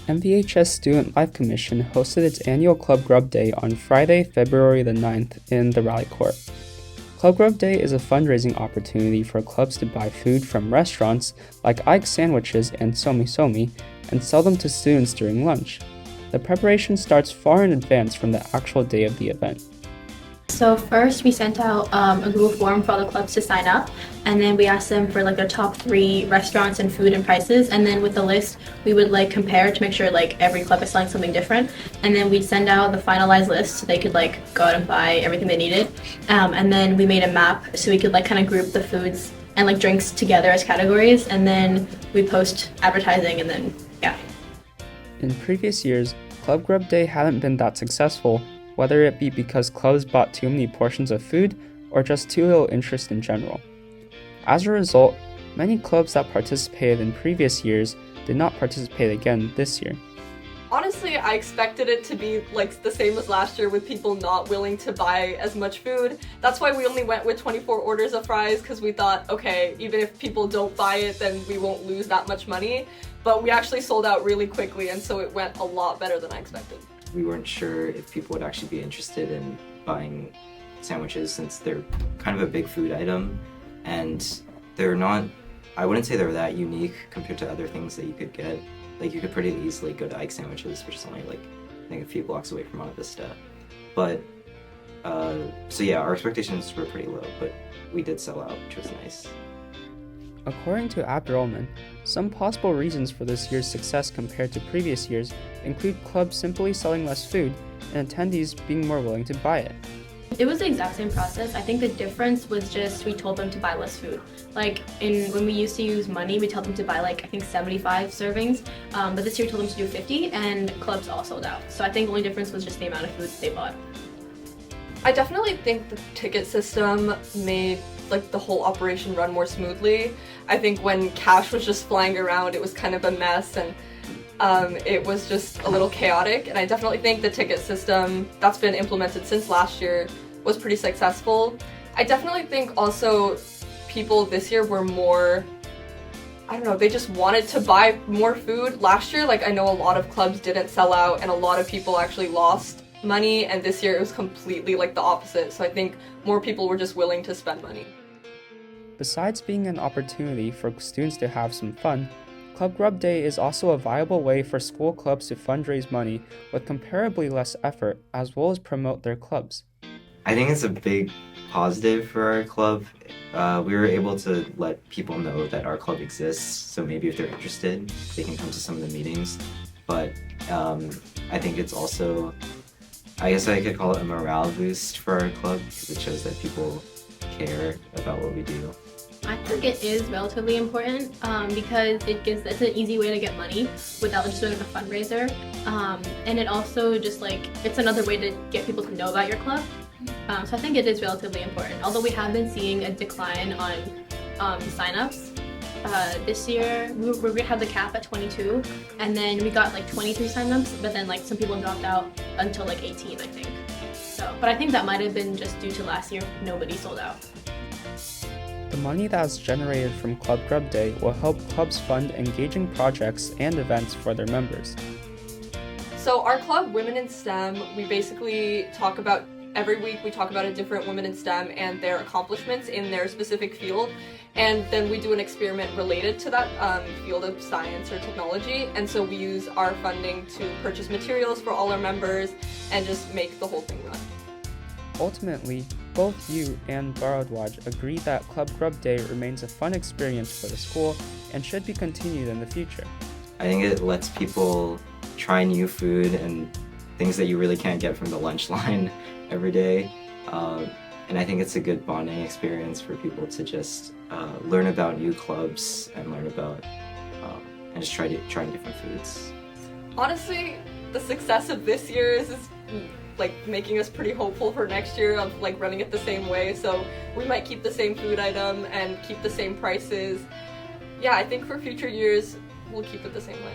MVHS Student Life Commission hosted its annual Club Grub Day on Friday, February the 9th in the Rally Court. Club Grub Day is a fundraising opportunity for clubs to buy food from restaurants like Ike's Sandwiches and Somi Somi and sell them to students during lunch. The preparation starts far in advance from the actual day of the event. So first we sent out a Google form for all the clubs to sign up, and then we asked them for like their top 3 restaurants and food and prices, and then with the list we would like compare to make sure like every club is selling something different, and then we'd send out the finalized list so they could like go out and buy everything they needed, and then we made a map so we could like kind of group the foods and like drinks together as categories, and then we post advertising, and then yeah. In previous years, Club Grub Day hadn't been that successful, whether it be because clubs bought too many portions of food or just too little interest in general. As a result, many clubs that participated in previous years did not participate again this year. Honestly, I expected it to be like the same as last year with people not willing to buy as much food. That's why we only went with 24 orders of fries, because we thought, okay, even if people don't buy it, then we won't lose that much money. But we actually sold out really quickly, and so it went a lot better than I expected. We weren't sure if people would actually be interested in buying sandwiches since they're kind of a big food item, and they're not, I wouldn't say they're that unique compared to other things that you could get. Like you could pretty easily go to Ike's Sandwiches, which is only like, I think a few blocks away from Monte Vista. But, so yeah, our expectations were pretty low, but we did sell out, which was nice. According to Abdurrahman, some possible reasons for this year's success compared to previous years include clubs simply selling less food and attendees being more willing to buy it. It was the exact same process. I think the difference was just we told them to buy less food. Like when we used to use money, we told them to buy like I think 75 servings, but this year we told them to do 50, and clubs all sold out. So I think the only difference was just the amount of food that they bought. I definitely think the ticket system made like the whole operation run more smoothly. I think when cash was just flying around, it was kind of a mess, and it was just a little chaotic. And I definitely think the ticket system that's been implemented since last year was pretty successful. I definitely think also people this year were more, I don't know, they just wanted to buy more food. Last year, like I know a lot of clubs didn't sell out and a lot of people actually lost money, and this year it was completely like the opposite. So I think more people were just willing to spend money. Besides being an opportunity for students to have some fun, Club Grub Day is also a viable way for school clubs to fundraise money with comparably less effort, as well as promote their clubs. I think it's a big positive for our club. We were able to let people know that our club exists, so maybe if they're interested, they can come to some of the meetings. But I think it's also, I guess I could call it a morale boost for our club, because it shows that people care about what we do. I think it is relatively important because it's an easy way to get money without just doing a fundraiser, and it also just like it's another way to get people to know about your club. So I think it is relatively important. Although we have been seeing a decline on signups. This year we're gonna have the cap at 22, and then we got like 23 signups, but then like some people dropped out until like 18, I think. So, but I think that might have been just due to last year nobody sold out. The money that is generated from Club Grub Day will help clubs fund engaging projects and events for their members. So our club, Women in STEM, we basically talk about, every week we talk about a different woman in STEM and their accomplishments in their specific field, and then we do an experiment related to that field of science or technology, and so we use our funding to purchase materials for all our members and just make the whole thing run. Ultimately, both you and Bharadwaj agree that Club Grub Day remains a fun experience for the school and should be continued in the future. I think it lets people try new food and things that you really can't get from the lunch line every day. And I think it's a good bonding experience for people to just learn about new clubs and learn about and just try different foods. Honestly, the success of this year is like making us pretty hopeful for next year of like running it the same way. So we might keep the same food item and keep the same prices. Yeah, I think for future years we'll keep it the same way.